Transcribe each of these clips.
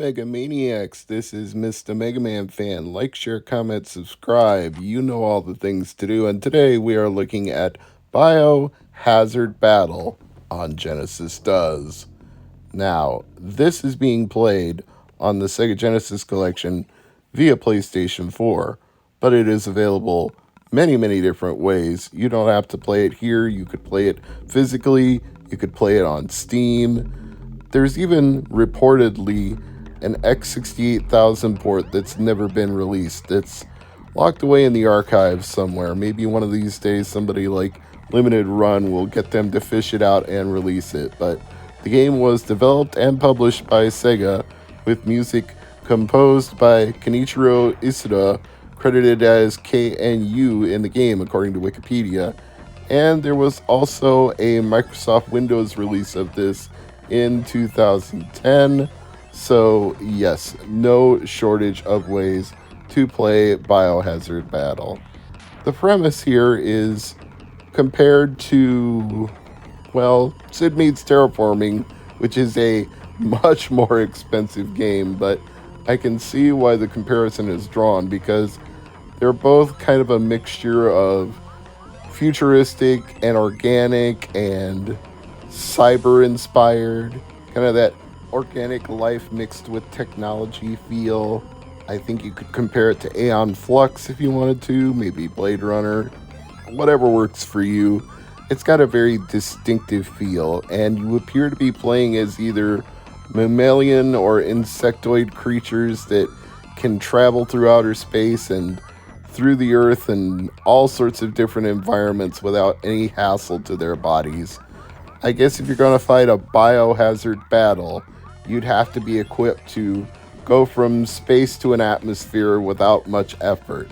Mega Maniacs. This is Mr. MegaManFan. Like, share, comment, subscribe. You know all the things to do. And today we are looking at Biohazard Battle on Genesis Does. Now, this is being played on the Sega Genesis Collection via PlayStation 4, but it is available many different ways. You don't have to play it here. You could play it physically. You could play it on Steam. There's even reportedly an X68000 port that's never been released. It's locked away in the archives somewhere. Maybe one of these days somebody like Limited Run will get them to fish it out and release it. But the game was developed and published by Sega, with music composed by Kenichiro Isuda, credited as KNU in the game according to Wikipedia. And there was also a Microsoft Windows release of this in 2010. So yes, no shortage of ways to play Biohazard Battle. The premise here is compared to, well, Sid Meets Terraforming, which is a much more expensive game, but I can see why the comparison is drawn because they're both kind of a mixture of futuristic and organic and cyber-inspired, kind of that organic life mixed with technology feel. I think you could compare it to Aeon Flux if you wanted to, maybe Blade Runner, whatever works for you. It's got a very distinctive feel, and you appear to be playing as either mammalian or insectoid creatures that can travel through outer space and through the earth and all sorts of different environments without any hassle to their bodies. I guess if you're going to fight a biohazard battle, you'd have to be equipped to go from space to an atmosphere without much effort.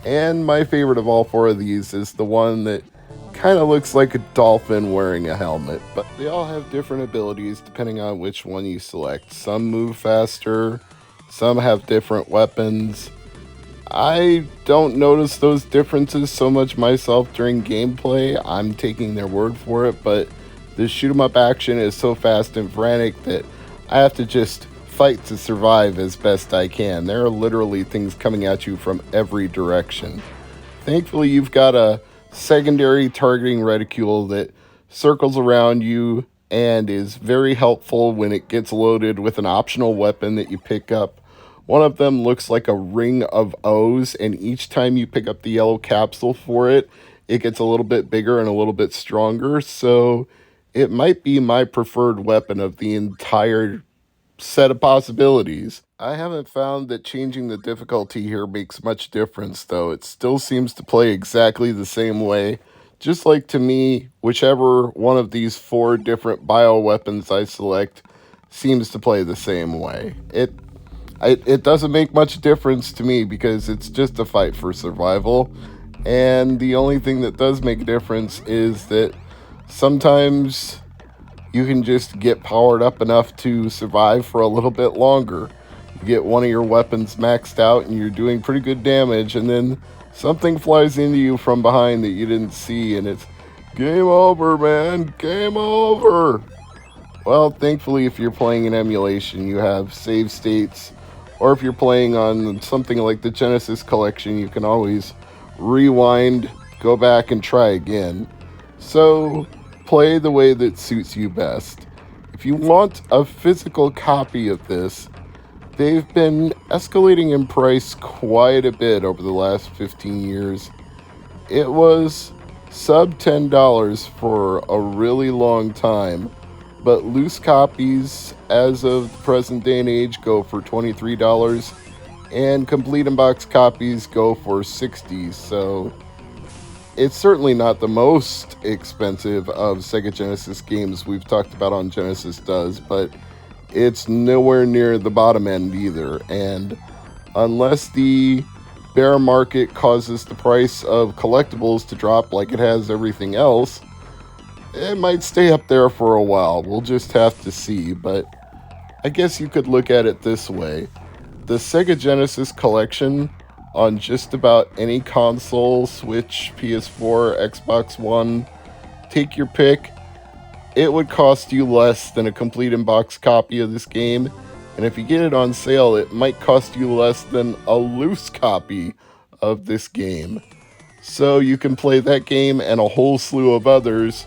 And my favorite of all four of these is the one that kind of looks like a dolphin wearing a helmet, but they all have different abilities depending on which one you select. Some move faster, some have different weapons. I don't notice those differences so much myself during gameplay. I'm taking their word for it, but the shoot 'em up action is so fast and frantic that I have to just fight to survive as best I can. There are literally things coming at you from every direction. Thankfully, you've got a secondary targeting reticule that circles around you and is very helpful when it gets loaded with an optional weapon that you pick up. One of them looks like a ring of O's, and each time you pick up the yellow capsule for it, it gets a little bit bigger and a little bit stronger, so it might be my preferred weapon of the entire set of possibilities. I haven't found that changing the difficulty here makes much difference, though. It still seems to play exactly the same way. Just like, to me, whichever one of these four different bioweapons I select seems to play the same way. It doesn't make much difference to me because it's just a fight for survival. And the only thing that does make a difference is that sometimes you can just get powered up enough to survive for a little bit longer. You get one of your weapons maxed out and you're doing pretty good damage, and then something flies into you from behind that you didn't see, and it's game over, man, game over. Well, thankfully, if you're playing in emulation, you have save states, or if you're playing on something like the Genesis Collection, you can always rewind, go back, and try again. So play the way that suits you best. If you want a physical copy of this, they've been escalating in price quite a bit over the last 15 years. It was sub $10 for a really long time, but loose copies as of the present day and age go for $23, and complete in-box copies go for $60, so it's certainly not the most expensive of Sega Genesis games we've talked about on Genesis Does, but it's nowhere near the bottom end either. And unless the bear market causes the price of collectibles to drop like it has everything else, it might stay up there for a while. We'll just have to see, but I guess you could look at it this way. The Sega Genesis Collection on just about any console, Switch, PS4, Xbox One, take your pick, it would cost you less than a complete in-box copy of this game, And if you get it on sale, it might cost you less than a loose copy of this game. So you can play that game and a whole slew of others,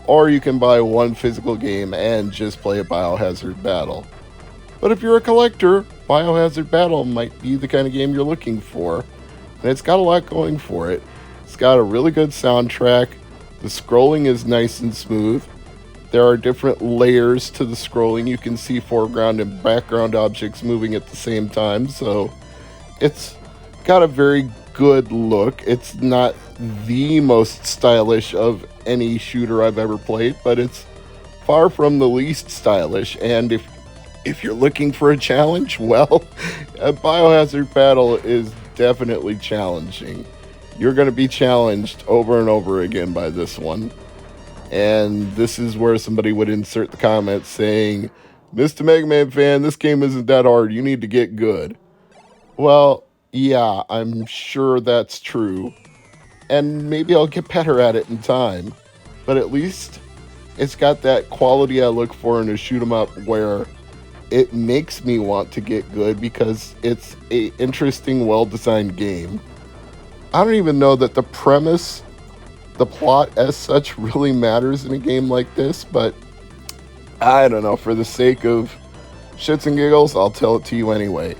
or you can buy one physical game and just play a Biohazard Battle. But if you're a collector, Biohazard Battle might be the kind of game you're looking for. And it's got a lot going for it. It's got a really good soundtrack. The scrolling is nice and smooth. There are different layers to the scrolling. You can see foreground and background objects moving at the same time. So it's got a very good look. It's not the most stylish of any shooter I've ever played, but it's far from the least stylish. And if you're looking for a challenge, well, a Biohazard Battle is definitely challenging. You're going to be challenged over and over again by this one. And this is where somebody would insert the comment saying, Mr. MegaManFan, this game isn't that hard. You need to get good. Well, yeah, I'm sure that's true. And maybe I'll get better at it in time. But at least it's got that quality I look for in a shoot 'em up where it makes me want to get good because it's a interesting, well-designed game. I don't even know that the premise, the plot as such, really matters in a game like this, but I don't know, for the sake of shits and giggles, I'll tell it to you anyway.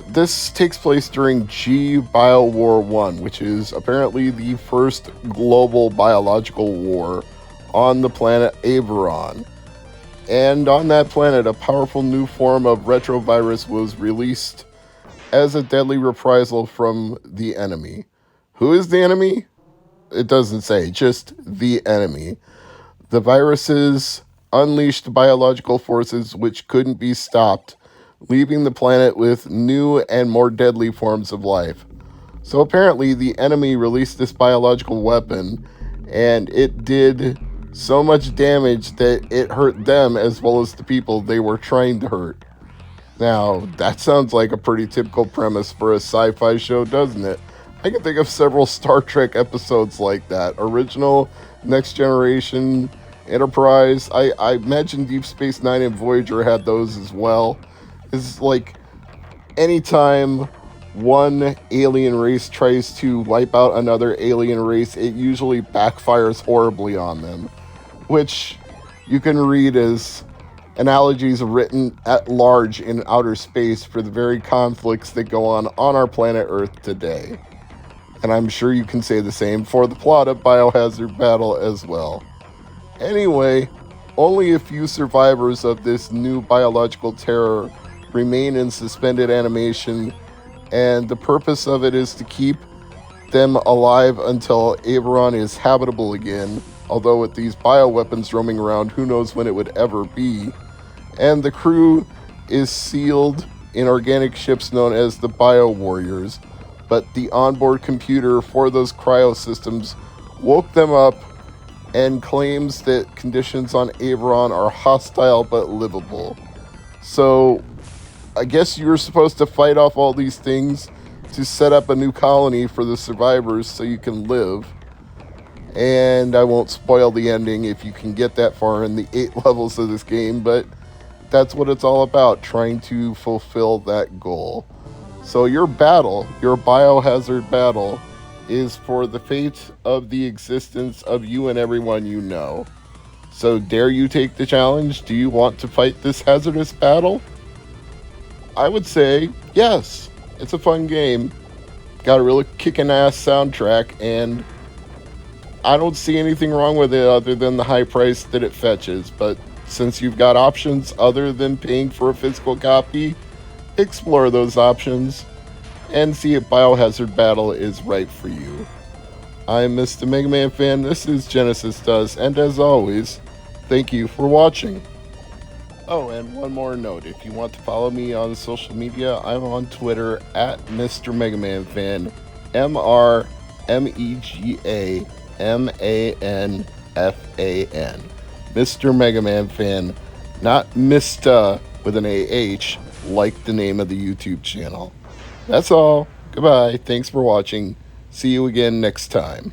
This takes place during Bio War 1, which is apparently the first global biological war on the planet Averon. And on that planet, a powerful new form of retrovirus was released as a deadly reprisal from the enemy. Who is the enemy? It doesn't say, just the enemy. The viruses unleashed biological forces which couldn't be stopped, leaving the planet with new and more deadly forms of life. So apparently the enemy released this biological weapon, and it did so much damage that it hurt them as well as the people they were trying to hurt. Now, that sounds like a pretty typical premise for a sci-fi show, doesn't it? I can think of several Star Trek episodes like that. Original, Next Generation, Enterprise. I imagine Deep Space Nine and Voyager had those as well. It's like anytime one alien race tries to wipe out another alien race, it usually backfires horribly on them, which you can read as analogies written at large in outer space for the very conflicts that go on our planet Earth today. And I'm sure you can say the same for the plot of Biohazard Battle as well. Anyway, only a few survivors of this new biological terror remain in suspended animation, and the purpose of it is to keep them alive until Averon is habitable again, although with these bioweapons roaming around, who knows when it would ever be. And the crew is sealed in organic ships known as the Bio Warriors, but the onboard computer for those cryo systems woke them up and claims that conditions on Averon are hostile but livable. So I guess you were supposed to fight off all these things to set up a new colony for the survivors so you can live. And I won't spoil the ending if you can get that far in the 8 levels of this game, but that's what it's all about, trying to fulfill that goal. So your battle, your Biohazard Battle, is for the fate of the existence of you and everyone you know. So dare you take the challenge? Do you want to fight this hazardous battle? I would say yes. It's a fun game. Got a really kicking ass soundtrack, and I don't see anything wrong with it other than the high price that it fetches. But since you've got options other than paying for a physical copy, explore those options and see if Biohazard Battle is right for you. I'm Mr. MegaManFan, this is Genesis Does, and as always, thank you for watching. Oh, and one more note, if you want to follow me on social media, I'm on Twitter at Mr. MegaManFan, MrMegaManFan. Mr. MegaManFan, not Mista with an AH, like the name of the YouTube channel. That's all. Goodbye. Thanks for watching. See you again next time.